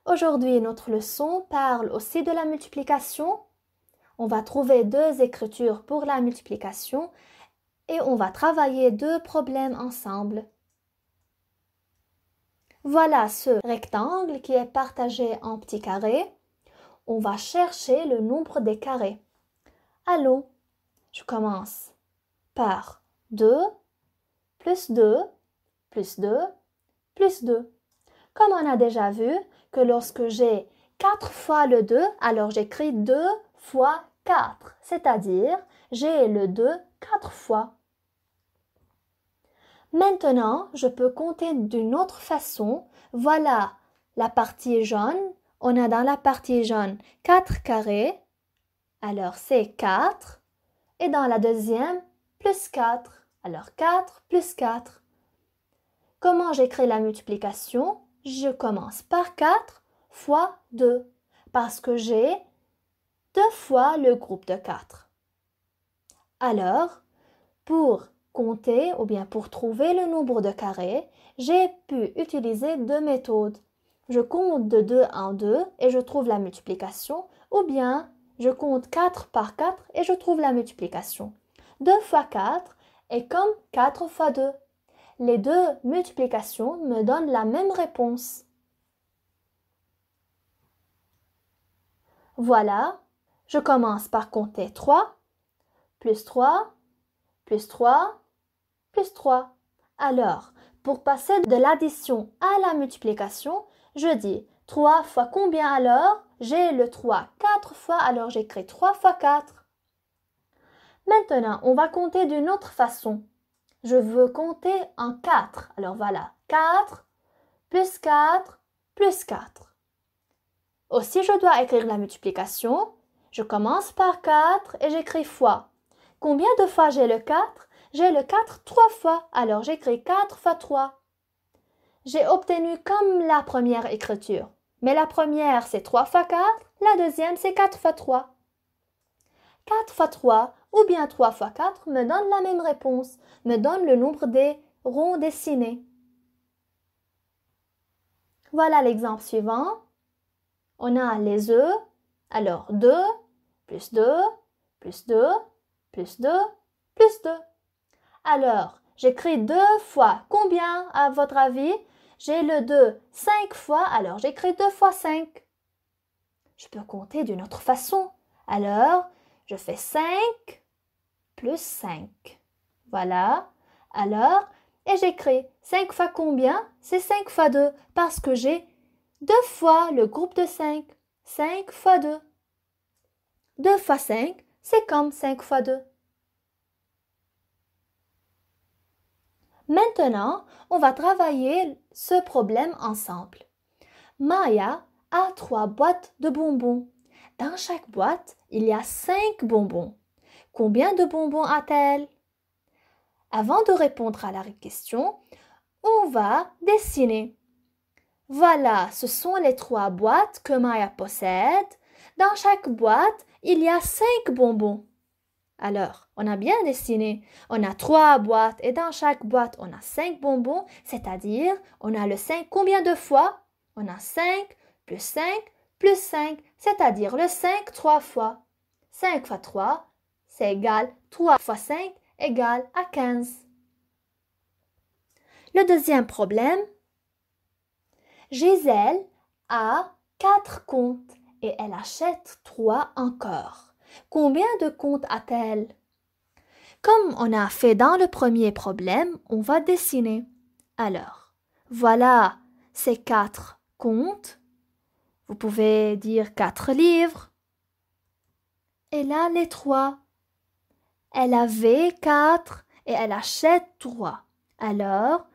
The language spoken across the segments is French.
Aujourd'hui, notre leçon parle aussi de la multiplication. On va trouver deux écritures pour la multiplication et on va travailler deux problèmes ensemble. Voilà ce rectangle qui est partagé en petits carrés. On va chercher le nombre des carrés. Allons, je commence par 2, plus 2, plus 2, plus 2. Comme on a déjà vu que lorsque j'ai 4 fois le 2, alors j'écris 2 fois 4, c'est-à-dire j'ai le 2 4 fois. Maintenant, je peux compter d'une autre façon. Voilà la partie jaune. On a dans la partie jaune 4 carrés. Alors c'est 4. Et dans la deuxième, plus 4. Alors 4 plus 4. Comment j'écris la multiplication? Je commence par 4 fois 2 parce que j'ai 2 fois le groupe de 4. Alors, pour compter ou bien pour trouver le nombre de carrés, j'ai pu utiliser deux méthodes. Je compte de 2 en 2 et je trouve la multiplication, ou bien je compte 4 par 4 et je trouve la multiplication. 2 fois 4 est comme 4 fois 2. Les deux multiplications me donnent la même réponse. Voilà, je commence par compter 3, plus 3, plus 3, plus 3. Alors, pour passer de l'addition à la multiplication, je dis 3 fois combien alors? J'ai le 3 4 fois, alors j'écris 3 fois 4. Maintenant, on va compter d'une autre façon. Je veux compter en 4. Alors voilà, 4 plus 4 plus 4. Aussi, je dois écrire la multiplication. Je commence par 4 et j'écris fois. Combien de fois j'ai le 4? J'ai le 4 3 fois, alors j'écris 4 fois 3. J'ai obtenu comme la première écriture. Mais la première, c'est 3 fois 4. La deuxième, c'est 4 fois 3. 4 fois 3 ou bien 3 fois 4 me donne la même réponse, me donne le nombre des ronds dessinés. Voilà l'exemple suivant. On a les œufs. Alors 2 plus 2 plus 2 plus 2 plus 2. Alors, j'écris 2 fois. Combien à votre avis? J'ai le 2 5 fois, alors j'écris 2 fois 5. Je peux compter d'une autre façon. Alors, je fais 5 plus 5. Voilà. Alors, et j'écris 5 fois combien? C'est 5 fois 2 parce que j'ai 2 fois le groupe de 5. 5 fois 2. 2 fois 5, c'est comme 5 fois 2. Maintenant, on va travailler ce problème ensemble. Maya a 3 boîtes de bonbons. Dans chaque boîte, il y a 5 bonbons. Combien de bonbons a-t-elle? Avant de répondre à la question, on va dessiner. Voilà, ce sont les 3 boîtes que Maya possède. Dans chaque boîte, il y a 5 bonbons. Alors, on a bien dessiné. On a 3 boîtes et dans chaque boîte, on a 5 bonbons, c'est-à-dire, on a le 5 combien de fois? On a 5 plus 5 plus 5, c'est-à-dire le 5 3 fois. 5 fois 3, c'est égal. 3 fois 5 égale à 15. Le deuxième problème, Gisèle a 4 comptes et elle achète 3 encore. Combien de comptes a-t-elle? Comme on a fait dans le premier problème, on va dessiner. Alors, voilà ces 4 comptes. Vous pouvez dire 4 livres. Et là, les 3. Elle avait 4 et elle achète 3. Alors,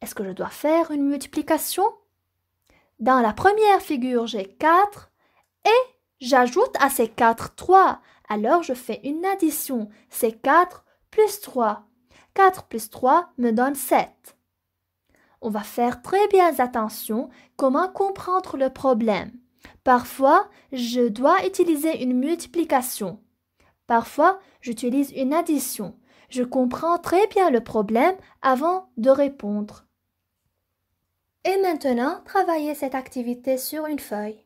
est-ce que je dois faire une multiplication? Dans la première figure, j'ai 4 et j'ajoute à ces 4 3. Alors, je fais une addition. C'est 4 plus 3. 4 plus 3 me donne 7. On va faire très bien attention comment comprendre le problème. Parfois, je dois utiliser une multiplication. Parfois, j'utilise une addition. Je comprends très bien le problème avant de répondre. Et maintenant, travaillez cette activité sur une feuille.